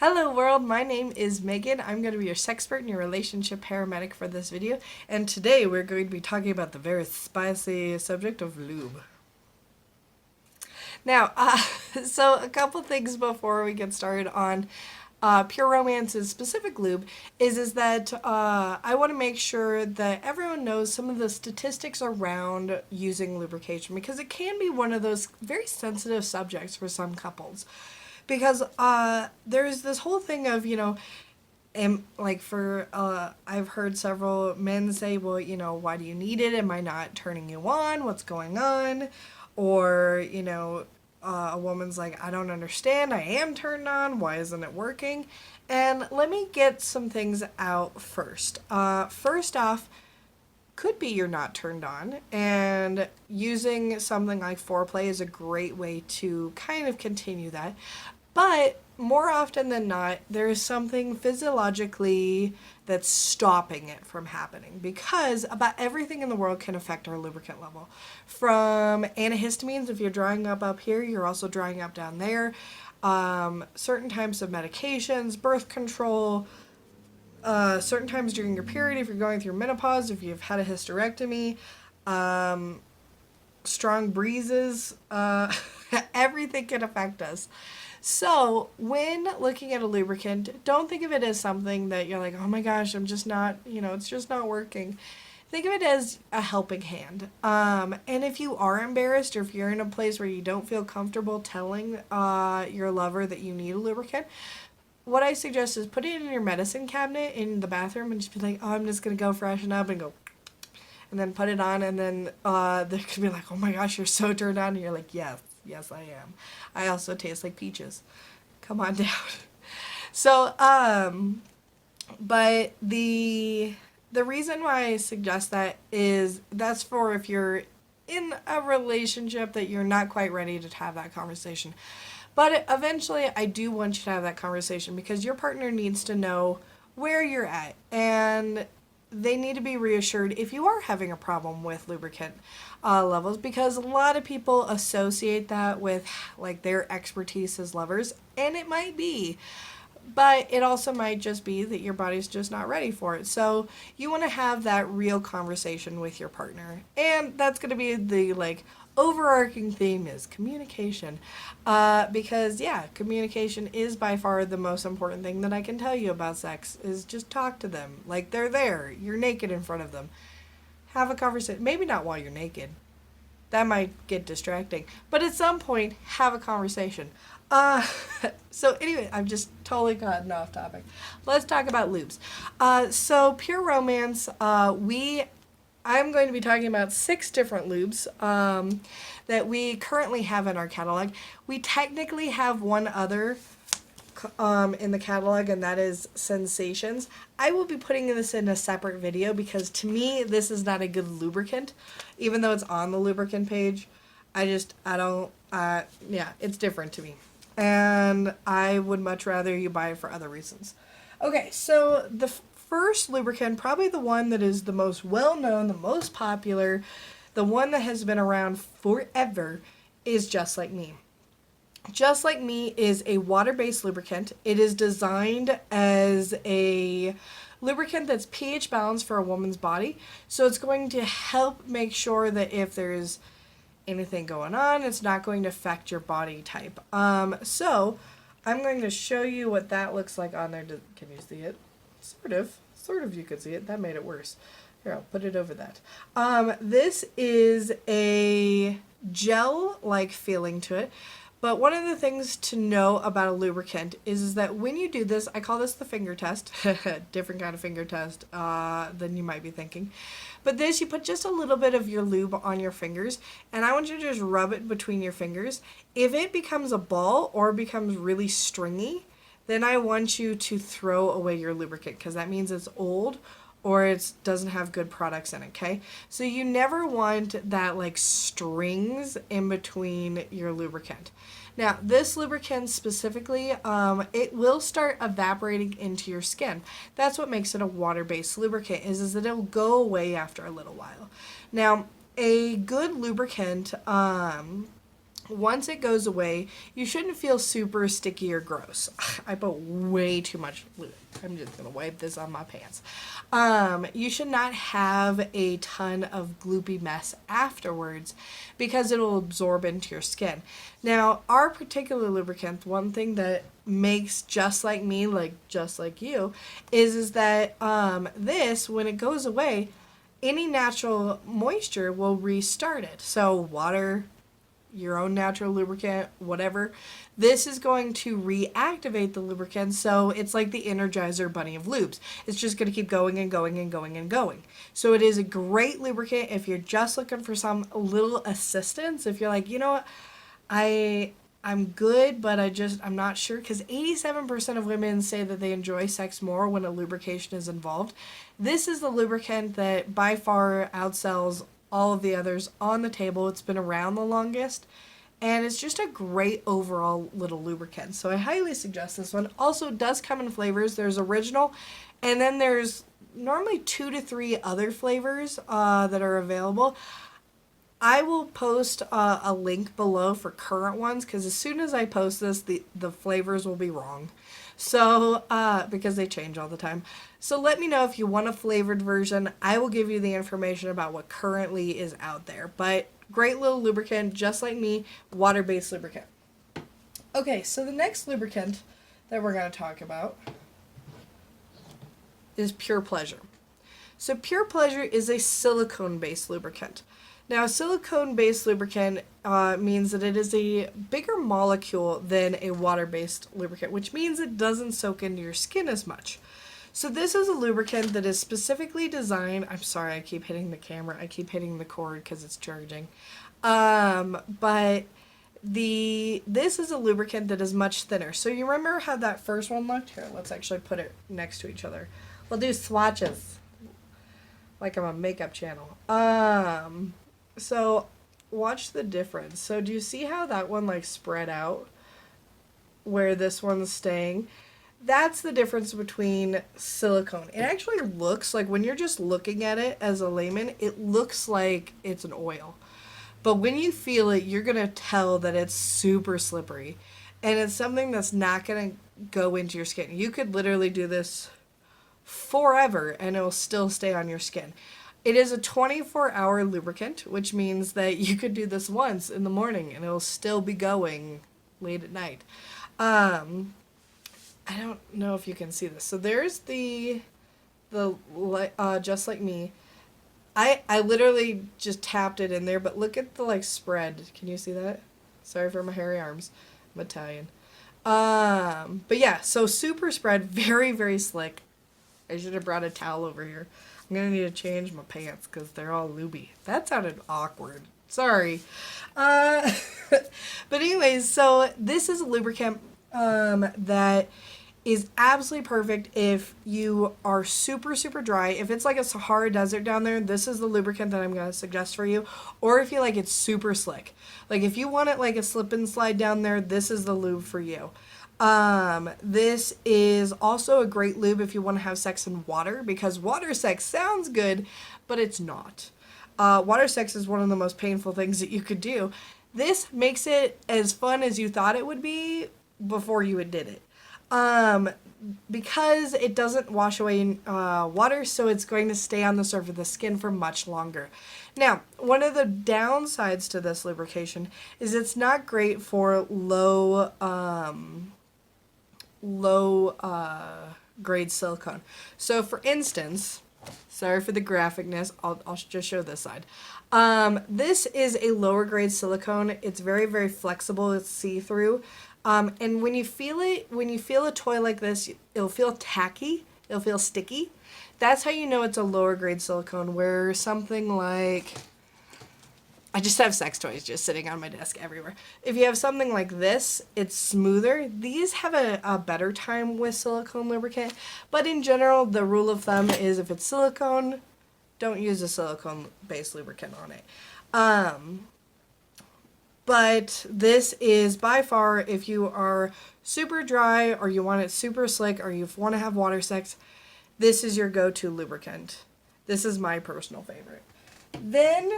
Hello world, my name is Megan. I'm going to be your sexpert and your relationship paramedic for this video. And today we're going to be talking about the very spicy subject of lube. Now, so a couple things before we get started on Pure Romance's specific lube is that I want to make sure that everyone knows some of the statistics around using lubrication, because it can be one of those very sensitive subjects for some couples. Because there's this whole thing of, I've heard several men say, well, why do you need it? Am I not turning you on? What's going on? Or, a woman's like, I don't understand. I am turned on. Why isn't it working? And let me get some things out first. First off, could be you're not turned on, and using something like foreplay is a great way to kind of continue that. But more often than not, there is something physiologically that's stopping it from happening, because about everything in the world can affect our lubricant level. From antihistamines, if you're drying up here, you're also drying up down there. Certain types of medications, birth control, certain times during your period, if you're going through menopause, if you've had a hysterectomy, strong breezes, everything can affect us. So when looking at a lubricant, don't think of it as something that you're like, oh my gosh, I'm just not, it's just not working. Think of it as a helping hand. And if you are embarrassed, or if you're in a place where you don't feel comfortable telling your lover that you need a lubricant, what I suggest is put it in your medicine cabinet in the bathroom and just be like, oh, I'm just going to go freshen up, and go, and then put it on, and then they could be like, oh my gosh, you're so turned on, and you're like, yes, I am. I also taste like peaches. Come on down. So, but the reason why I suggest that is that's for if you're in a relationship that you're not quite ready to have that conversation. But eventually, I do want you to have that conversation, because your partner needs to know where you're at, and they need to be reassured if you are having a problem with lubricant levels, because a lot of people associate that with like their expertise as lovers, and it might be, but it also might just be that your body's just not ready for it. So you want to have that real conversation with your partner, and that's going to be the overarching theme is communication, because communication is by far the most important thing that I can tell you about sex. Is just talk to them like they're there. You're naked in front of them. Have a conversation. Maybe not while you're naked. That might get distracting. But at some point, have a conversation. So anyway, I've just totally gotten off topic. Let's talk about lubes. So Pure Romance, I'm going to be talking about 6 different lubes that we currently have in our catalog. We technically have one other in the catalog, and that is Sensations. I will be putting this in a separate video, because to me this is not a good lubricant, even though it's on the lubricant page. It's different to me, and I would much rather you buy it for other reasons. Okay, so the first lubricant, probably the one that is the most well-known, the most popular, the one that has been around forever, is Just Like Me. Just Like Me is a water-based lubricant. It is designed as a lubricant that's pH balanced for a woman's body. So it's going to help make sure that if there's anything going on, it's not going to affect your body type. So I'm going to show you what that looks like on there. Can you see it? Sort of you could see it. That made it worse. Here, I'll put it over that. This is a gel-like feeling to it. But one of the things to know about a lubricant is that when you do this, I call this the finger test. Different kind of finger test than you might be thinking. But this, you put just a little bit of your lube on your fingers, and I want you to just rub it between your fingers. If it becomes a ball or becomes really stringy, then I want you to throw away your lubricant, because that means it's old or it doesn't have good products in it, okay? So you never want that strings in between your lubricant. Now, this lubricant specifically, it will start evaporating into your skin. That's what makes it a water-based lubricant, is that it'll go away after a little while. Now, a good lubricant Once it goes away, you shouldn't feel super sticky or gross. I put way too much lube. I'm just going to wipe this on my pants. You should not have a ton of gloopy mess afterwards because it'll absorb into your skin. Now, our particular lubricant, one thing that makes Just Like Me, like Just Like You, is that this, when it goes away, any natural moisture will restart it. So water, your own natural lubricant, whatever, this is going to reactivate the lubricant, so it's like the Energizer Bunny of lubes. It's just going to keep going and going and going and going. So it is a great lubricant if you're just looking for some little assistance. If you're like, you know what, I'm good, but I'm not sure, because 87% of women say that they enjoy sex more when a lubrication is involved. This is the lubricant that by far outsells all of the others on the table. It's been around the longest, and it's just a great overall little lubricant. So I highly suggest this one. Also, it does come in flavors. There's original, and then there's normally 2 to 3 other flavors that are available. I will post a link below for current ones, because as soon as I post this, the flavors will be wrong. So, because they change all the time. So let me know if you want a flavored version. I will give you the information about what currently is out there. But great little lubricant, Just Like Me, water-based lubricant. Okay, so the next lubricant that we're going to talk about is Pure Pleasure. So Pure Pleasure is a silicone-based lubricant. Now, a silicone-based lubricant means that it is a bigger molecule than a water-based lubricant, which means it doesn't soak into your skin as much. So this is a lubricant that is specifically designed, I'm sorry, I keep hitting the camera, I keep hitting the cord because it's charging. But this is a lubricant that is much thinner. So you remember how that first one looked? Here, let's actually put it next to each other. We'll do swatches, like I'm a makeup channel. So watch the difference. So do you see how that one like spread out where this one's staying? That's the difference between silicone. It actually looks like, when you're just looking at it as a layman, it looks like it's an oil. But when you feel it, you're going to tell that it's super slippery. And it's something that's not going to go into your skin. You could literally do this forever and it'll still stay on your skin. It is a 24-hour lubricant, which means that you could do this once in the morning and it'll still be going late at night. I don't know if you can see this. So there's the Just Like Me. I literally just tapped it in there, but look at the like spread. Can you see that? Sorry for my hairy arms. I'm Italian. But yeah, so super spread, very, very slick. I should have brought a towel over here. I'm gonna need to change my pants because they're all looby. That sounded awkward. Sorry. But anyways, so this is a lubricant that is absolutely perfect if you are super, super dry. If it's like a Sahara Desert down there, this is the lubricant that I'm going to suggest for you. Or if you like it's super slick. Like if you want it like a slip and slide down there, this is the lube for you. This is also a great lube if you want to have sex in water, because water sex sounds good, but it's not. Water sex is one of the most painful things that you could do. This makes it as fun as you thought it would be before you did it. Because it doesn't wash away in water, so it's going to stay on the surface of the skin for much longer. Now, one of the downsides to this lubrication is it's not great for low grade silicone. So for instance, sorry for the graphicness, I'll just show this side. This is a lower grade silicone. It's very, very flexible. It's see-through. And when you feel it, when you feel a toy like this, it'll feel tacky, it'll feel sticky. That's how you know it's a lower grade silicone, where something like, I just have sex toys just sitting on my desk everywhere. If you have something like this, it's smoother. These have a better time with silicone lubricant, but in general, the rule of thumb is if it's silicone, don't use a silicone-based lubricant on it. But this is by far, if you are super dry or you want it super slick or you want to have water sex, this is your go-to lubricant. This is my personal favorite. Then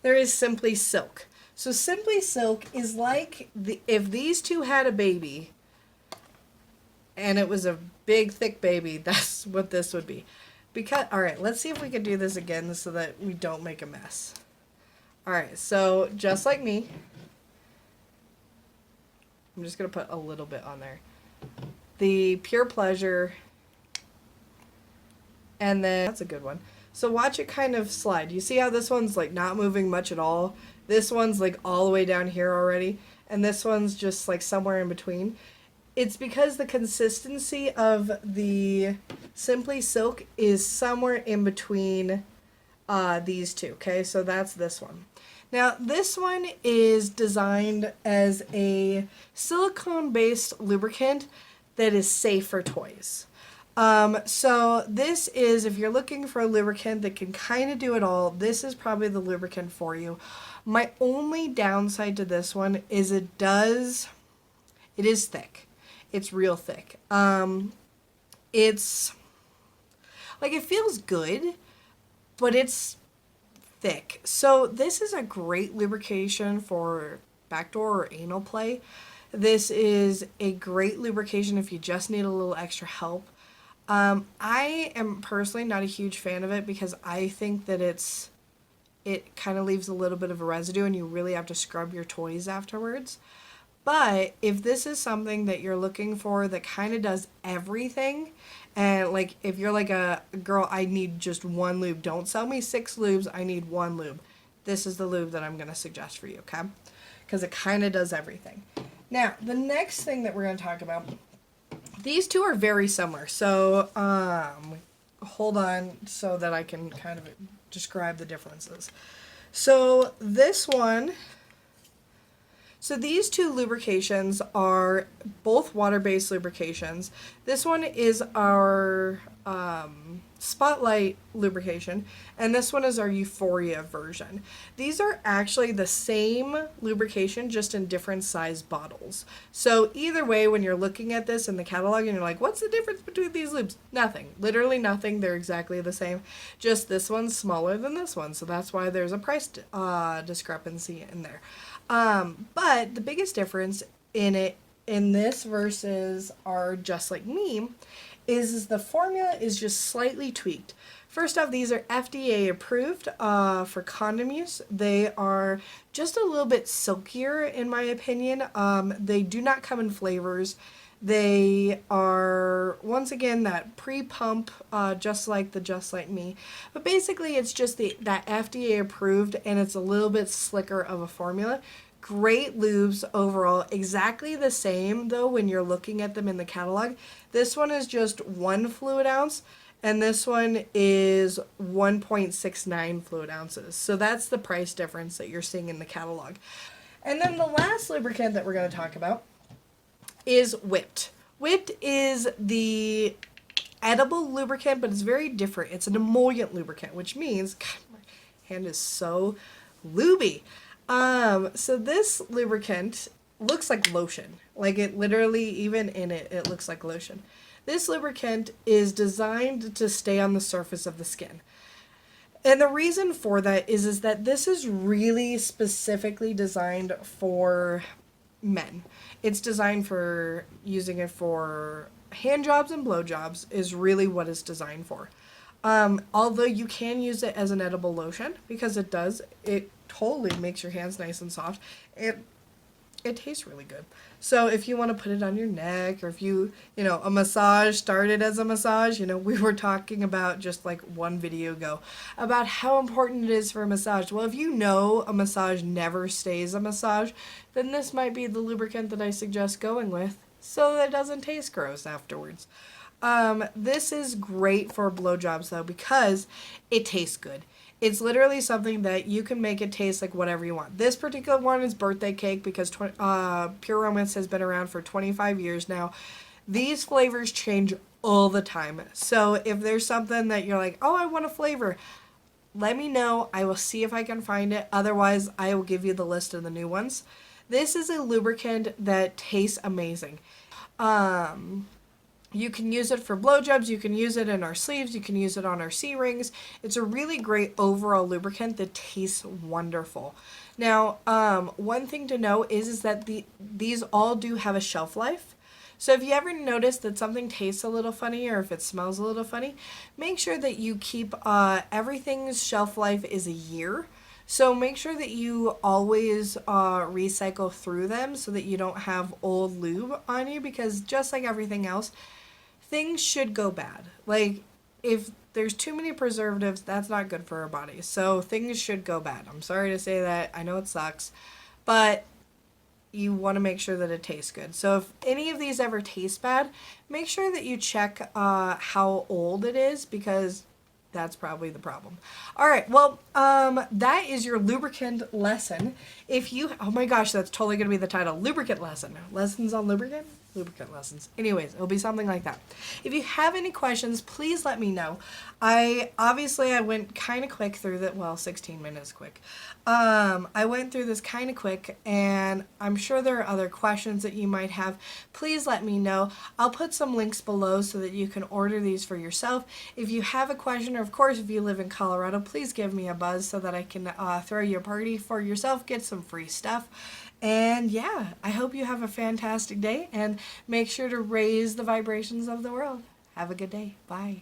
there is Simply Silk. So Simply Silk is like if these two had a baby and it was a big thick baby, that's what this would be. Because all right, let's see if we can do this again so that we don't make a mess. All right, so just like me, I'm just going to put a little bit on there. The Pure Pleasure, and then that's a good one. So watch it kind of slide. You see how this one's like not moving much at all? This one's like all the way down here already, and this one's just like somewhere in between. It's because the consistency of the Simply Silk is somewhere in between these two, okay? So that's this one. Now, this one is designed as a silicone-based lubricant that is safe for toys. So this is, if you're looking for a lubricant that can kind of do it all, this is probably the lubricant for you. My only downside to this one is it is thick. It's real thick. It's, like, it feels good, but it's thick. So this is a great lubrication for backdoor or anal play. This is a great lubrication if you just need a little extra help. I am personally not a huge fan of it because I think that it kind of leaves a little bit of a residue and you really have to scrub your toys afterwards. But if this is something that you're looking for that kind of does everything, and like if you're like a girl, I need just one lube. Don't sell me 6 lubes. I need one lube. This is the lube that I'm going to suggest for you, okay? Because it kind of does everything. Now, the next thing that we're going to talk about, these two are very similar. So, hold on so that I can kind of describe the differences. So, these two lubrications are both water-based lubrications. This one is our Spotlight lubrication, and this one is our Euphoria version. These are actually the same lubrication, just in different size bottles. So either way, when you're looking at this in the catalog and you're like, what's the difference between these lubes? Nothing. Literally nothing. They're exactly the same. Just this one's smaller than this one, so that's why there's a price discrepancy in there. But the biggest difference in this versus our Just Like Me is the formula is just slightly tweaked. First off, these are FDA approved for condom use. They are just a little bit silkier in my opinion. They do not come in flavors. They are, once again, that pre-pump, just like the Just Like Me. But basically, it's just that FDA approved, and it's a little bit slicker of a formula. Great lubes overall, exactly the same, though, when you're looking at them in the catalog. This one is just 1 fluid ounce, and this one is 1.69 fluid ounces. So that's the price difference that you're seeing in the catalog. And then the last lubricant that we're going to talk about is Whipped. Whipped is the edible lubricant, but it's very different. It's an emollient lubricant, which means, God, my hand is so lubey. So this lubricant looks like lotion. Like it literally, even in it looks like lotion. This lubricant is designed to stay on the surface of the skin. And the reason for that is that this is really specifically designed for men. It's designed for using it for hand jobs and blow jobs is really what it's designed for. Although you can use it as an edible lotion because it totally makes your hands nice and soft. It tastes really good. So if you want to put it on your neck, or if a massage started as a massage, we were talking about just like one video ago about how important it is for a massage. Well, if a massage never stays a massage, then this might be the lubricant that I suggest going with so that it doesn't taste gross afterwards. This is great for blowjobs though because it tastes good. It's literally something that you can make it taste like whatever you want. This particular one is birthday cake because Pure Romance has been around for 25 years now. These flavors change all the time. So if there's something that you're like, oh, I want a flavor, let me know. I will see if I can find it. Otherwise, I will give you the list of the new ones. This is a lubricant that tastes amazing. You can use it for blowjobs, you can use it in our sleeves, you can use it on our C-rings. It's a really great overall lubricant that tastes wonderful. Now, one thing to know is that these all do have a shelf life. So if you ever notice that something tastes a little funny or if it smells a little funny, make sure that you keep everything's shelf life is a year. So make sure that you always recycle through them so that you don't have old lube on you, because just like everything else, things should go bad. Like, if there's too many preservatives, that's not good for our bodies. So things should go bad. I'm sorry to say that. I know it sucks. But you want to make sure that it tastes good. So if any of these ever taste bad, make sure that you check how old it is, because that's probably the problem. All right, well, that is your lubricant lesson. If you, oh my gosh, that's totally going to be the title, lubricant lesson. Lessons on lubricant? Lubricant lessons. Anyways, it'll be something like that. If you have any questions, please let me know. I went kind of quick through that. Well, 16 minutes quick. I went through this kind of quick, and I'm sure there are other questions that you might have. Please let me know. I'll put some links below so that you can order these for yourself. If you have a question, or of course if you live in Colorado, please give me a buzz so that I can throw you a party for yourself, get some free stuff. And yeah, I hope you have a fantastic day, and make sure to raise the vibrations of the world. Have a good day. Bye.